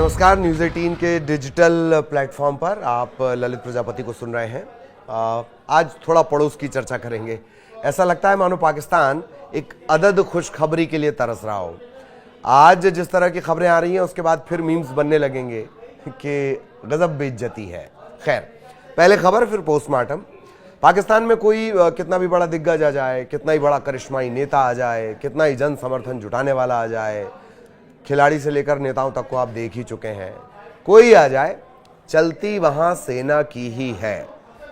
नमस्कार। न्यूज़ 18 के digital platform पर आप ललित प्रजापति को सुन रहे हैं। आज थोड़ा पड़ोस की चर्चा करेंगे। ऐसा लगता है मानो पाकिस्तान एक अदद खुशखबरी के लिए तरस रहा हो। आज जिस तरह की खबरें आ रही हैं उसके बाद फिर मीम्स बनने लगेंगे कि गजब बेइज्जती है। खैर, पहले खबर फिर पोस्टमार्टम। पाकिस्तान में कोई कितना भी बड़ा दिग्गज आ जाए, कितना ही बड़ा करिश्माई नेता आ जाए, कितना ही जन समर्थन जुटाने वाला आ जाए, खिलाड़ी से लेकर नेताओं तक को आप देख ही चुके हैं, कोई आ जाए, चलती वहां सेना की ही है।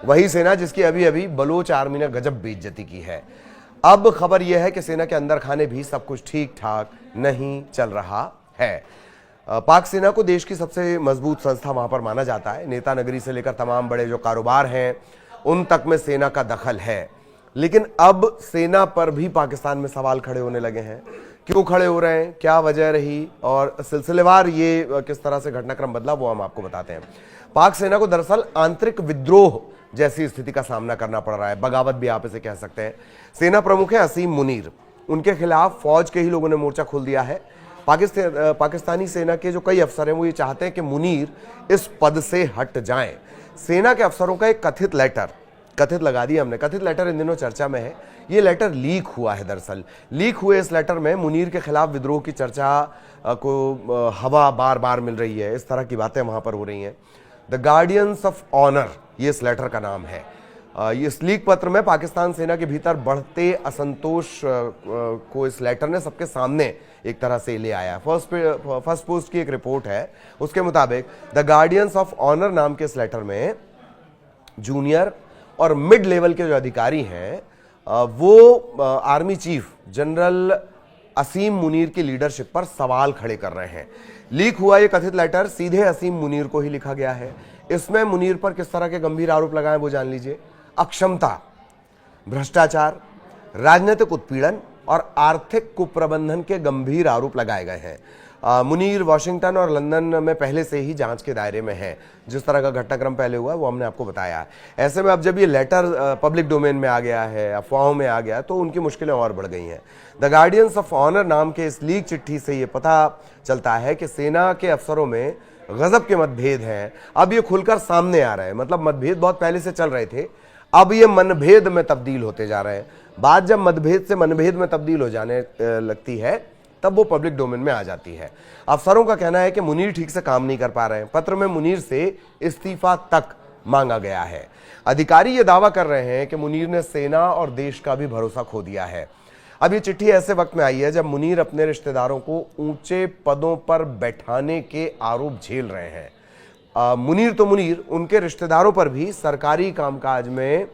वही सेना जिसकी अभी अभी बलोच आर्मी ने गजब बेइज्जती की है। अब खबर यह है कि सेना के अंदर खाने भी सब कुछ ठीक ठाक नहीं चल रहा है। पाक सेना को देश की सबसे मजबूत संस्था वहां पर माना जाता है। नेता नगरी से लेकर तमाम बड़े जो कारोबार हैं उन तक में सेना का दखल है। लेकिन अब सेना पर भी पाकिस्तान में सवाल खड़े होने लगे हैं। क्यों खड़े हो रहे हैं, क्या वजह रही और सिलसिलेवार ये किस तरह से घटनाक्रम बदला, वो हम आपको बताते हैं। पाक सेना को दरअसल आंतरिक विद्रोह जैसी स्थिति का सामना करना पड़ रहा है। बगावत भी आप इसे कह सकते हैं। सेना प्रमुख है असीम मुनीर। उनके खिलाफ फौज के ही लोगों ने मोर्चा खोल दिया है। पाकिस्तानी सेना के जो कई अफसर हैं वो ये चाहते हैं कि मुनीर इस पद से हट जाएं। सेना के अफसरों का एक कथित लगा दिया हमने, कथित लेटर इन दिनों चर्चा में है। ये लेटर लीक हुआ है। दरअसल लीक हुए इस लेटर में मुनीर के खिलाफ विद्रोह की चर्चा को हवा बार बार मिल रही है। इस तरह की बातें वहां पर हो रही हैं। द गार्डियंस ऑफ ऑनर ये इस लेटर का नाम है। इस लीक पत्र में पाकिस्तान सेना के भीतर बढ़ते असंतोष को इस लेटर ने सबके सामने एक तरह से ले आया। फर्स्ट पोस्ट की एक रिपोर्ट है, उसके मुताबिक द गार्डियंस ऑफ ऑनर नाम के इस लेटर में जूनियर और मिड लेवल के जो अधिकारी हैं वो आर्मी चीफ जनरल असीम मुनीर की लीडरशिप पर सवाल खड़े कर रहे हैं। लीक हुआ ये कथित लेटर सीधे असीम मुनीर को ही लिखा गया है। इसमें मुनीर पर किस तरह के गंभीर आरोप लगाए वो जान लीजिए। अक्षमता, भ्रष्टाचार, राजनीतिक उत्पीड़न और आर्थिक कुप्रबंधन के गंभीर आरोप लगाए गए हैं। मुनीर वाशिंगटन और लंदन में पहले से ही जांच के दायरे में है। जिस तरह का घटनाक्रम पहले हुआ वो हमने आपको बताया है। ऐसे में अब जब ये लेटर पब्लिक डोमेन में आ गया है, अफवाहों में आ गया, तो उनकी मुश्किलें और बढ़ गई हैं। द गार्डियंस ऑफ ऑनर नाम के इस लीक चिट्ठी से ये पता चलता है कि सेना के अफसरों में गजब के मतभेद हैं। अब ये खुलकर सामने आ रहे हैं। मतलब मतभेद बहुत पहले से चल रहे थे, अब ये मनभेद में तब्दील होते जा रहे हैं। बात जब मतभेद से मनभेद में तब्दील हो जाने लगती है तब वो पब्लिक डोमेन में आ जाती है। अफसरों का कहना है कि मुनीर ठीक से काम नहीं कर पा रहे हैं। पत्र में मुनीर से इस्तीफा तक मांगा गया है। अधिकारी ये दावा कर रहे हैं कि मुनीर ने सेना और देश का भी भरोसा खो दिया है। अब ये चिट्ठी ऐसे वक्त में आई है जब मुनीर अपने रिश्तेदारों को ऊंचे पदों पर बैठाने के आरोप झेल रहे हैं। मुनीर तो मुनीर, उनके रिश्तेदारों पर भी सरकारी कामकाज में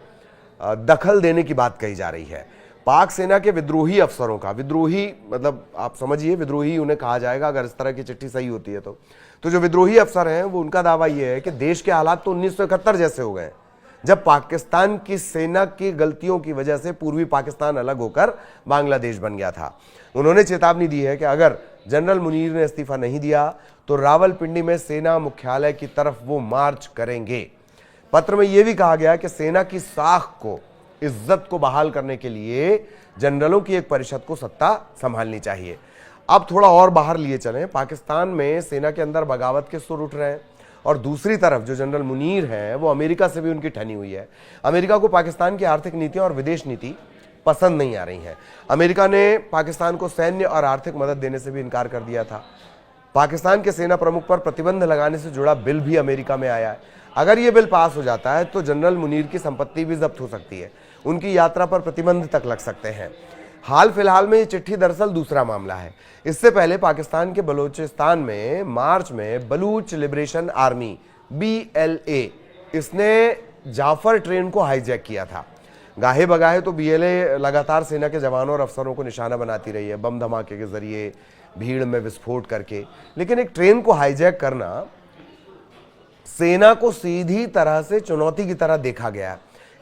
दखल देने की बात कही जा रही है। पाक सेना के विद्रोही अफसरों का, विद्रोही मतलब आप समझिए विद्रोही उन्हें कहा जाएगा अगर इस तरह की चिट्ठी सही होती है तो जो विद्रोही अफसर हैं वो उनका दावा यह है कि देश के हालात तो 1971 जैसे हो गए जब पाकिस्तान की सेना की गलतियों की वजह से पूर्वी पाकिस्तान अलग होकर बांग्लादेश बन गया था। उन्होंने चेतावनी दी है कि अगर जनरल मुनीर ने इस्तीफा नहीं दिया तो रावलपिंडी में सेना मुख्यालय की तरफ वो मार्च करेंगे। पत्र में यह भी कहा गया कि सेना की साख को, इज्जत को बहाल करने के लिए जनरलों की एक परिषद को सत्ता संभालनी चाहिए। अब थोड़ा और बाहर लिए चलें। पाकिस्तान में सेना के अंदर बगावत के सुर उठ रहे हैं और दूसरी तरफ जो जनरल मुनीर हैं वो अमेरिका से भी उनकी ठनी हुई है। अमेरिका को पाकिस्तान की आर्थिक नीतियां और विदेश नीति पसंद नहीं आ रही हैं। अमेरिका ने पाकिस्तान को सैन्य और आर्थिक मदद देने से भी इनकार कर दिया था। पाकिस्तान के सेना प्रमुख पर प्रतिबंध लगाने से जुड़ा बिल भी अमेरिका में आया है। अगर ये बिल पास हो जाता है तो जनरल मुनीर की संपत्ति भी जब्त हो सकती है, उनकी यात्रा पर प्रतिबंध तक लग सकते हैं। हाल फिलहाल में ये चिट्ठी दरअसल दूसरा मामला है। इससे पहले पाकिस्तान के बलूचिस्तान में मार्च में बलूच लिबरेशन आर्मी BLA इसने जाफर ट्रेन को हाईजैक किया था। गाहे बगाहे तो BLA लगातार सेना के जवानों और अफसरों को निशाना बनाती रही है, बम धमाके के जरिए, भीड़ में विस्फोट करके। लेकिन एक ट्रेन को हाईजैक करना सेना को सीधी तरह से चुनौती की तरह देखा गया।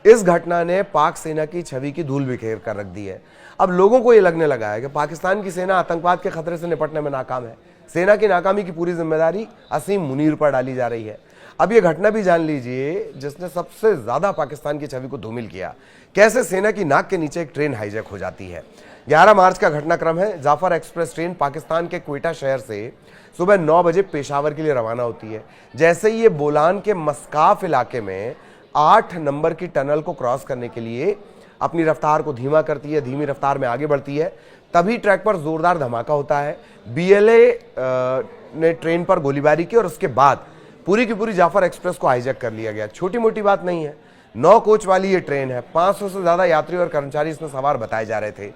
इस घटना ने पाक सेना की छवि की धूल बिखेर कर रख दी है। अब लोगों को यह लगने लगा है कि पाकिस्तान की सेना आतंकवाद के खतरे से निपटने में नाकाम है। सेना की नाकामी की पूरी जिम्मेदारी असीम मुनीर पर डाली जा रही है। अब ये घटना भी जान लीजिए जिसने सबसे ज्यादा पाकिस्तान की छवि को धूमिल किया। कैसे सेना की नाक के नीचे एक ट्रेन हाईजैक हो जाती है। 11 मार्च का घटनाक्रम है। जाफर एक्सप्रेस ट्रेन पाकिस्तान के क्वेटा शहर से सुबह 9 बजे पेशावर के लिए रवाना होती है। जैसे ही ये बोलान के मस्काफ इलाके में 8 नंबर की टनल को क्रॉस करने के लिए अपनी रफ्तार को धीमा करती है, धीमी रफ्तार में आगे बढ़ती है, तभी ट्रैक पर जोरदार धमाका होता है। बीएलए ने ट्रेन पर गोलीबारी की और उसके बाद पूरी की पूरी जाफर एक्सप्रेस को हाईजैक कर लिया गया। छोटी मोटी बात नहीं है। 9 कोच वाली ये ट्रेन है। 500 से ज्यादा यात्री और कर्मचारी इसमें सवार बताए जा रहे थे।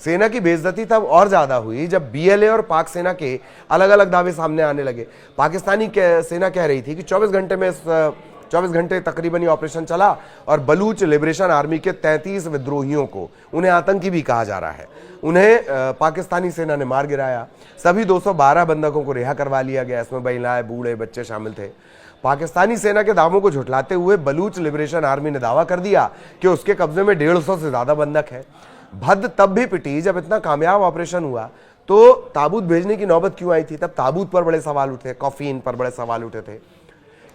सेना की बेइज्जती तब और ज्यादा हुई जब बीएलए और पाक सेना के अलग अलग दावे सामने आने लगे। पाकिस्तानी सेना कह रही थी कि 24 घंटे तकरीबन ये ऑपरेशन चला और बलूच लिबरेशन आर्मी के 33 विद्रोहियों को, उन्हें आतंकी भी कहा जा रहा है, उन्हें पाकिस्तानी सेना ने मार गिराया। सभी 212 बंधकों को रिहा करवा लिया गया। इसमें महिलाएं, बूढ़े, बच्चे शामिल थे। पाकिस्तानी सेना के दावों को झुठलाते हुए बलूच लिबरेशन आर्मी ने दावा कर दिया कि उसके कब्जे में 150 से ज्यादा बंधक है। भद्द तब भी पिटी जब इतना कामयाब ऑपरेशन हुआ तो ताबूत भेजने की नौबत क्यों आई थी। तब ताबूत पर बड़े सवाल उठे, कॉफीन पर बड़े सवाल उठे थे।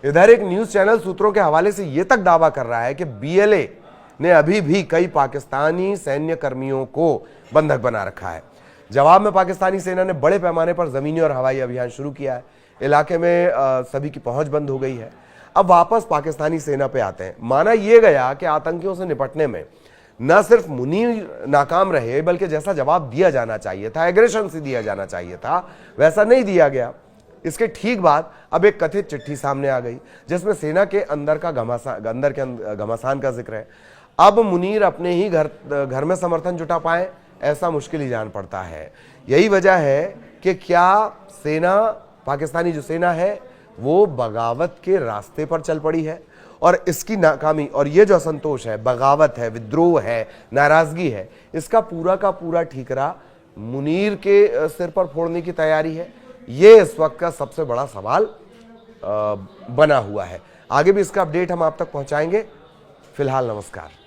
इधर एक न्यूज चैनल सूत्रों के हवाले से यह तक दावा कर रहा है कि बीएलए ने अभी भी कई पाकिस्तानी सैन्य कर्मियों को बंधक बना रखा है। जवाब में पाकिस्तानी सेना ने बड़े पैमाने पर जमीनी और हवाई अभियान शुरू किया है। इलाके में सभी की पहुंच बंद हो गई है। अब वापस पाकिस्तानी सेना पे आते हैं। माना यह गया कि आतंकियों से निपटने में न सिर्फ मुनीर नाकाम रहे, बल्कि जैसा जवाब दिया जाना चाहिए था, एग्रेशन से दिया जाना चाहिए था, वैसा नहीं दिया गया। इसके ठीक बाद अब एक कथित चिट्ठी सामने आ गई जिसमें सेना के अंदर के घमासान का जिक्र है। अब मुनीर अपने ही घर में समर्थन जुटा पाए, ऐसा मुश्किल ही जान पड़ता है। यही वजह है कि क्या सेना, पाकिस्तानी जो सेना है, वो बगावत के रास्ते पर चल पड़ी है और इसकी नाकामी और ये जो असंतोष है, बगावत है, विद्रोह है, नाराजगी है, इसका पूरा का पूरा ठीकरा मुनीर के सिर पर फोड़ने की तैयारी है। ये इस वक्त का सबसे बड़ा सवाल बना हुआ है। आगे भी इसका अपडेट हम आप तक पहुंचाएंगे। फिलहाल नमस्कार।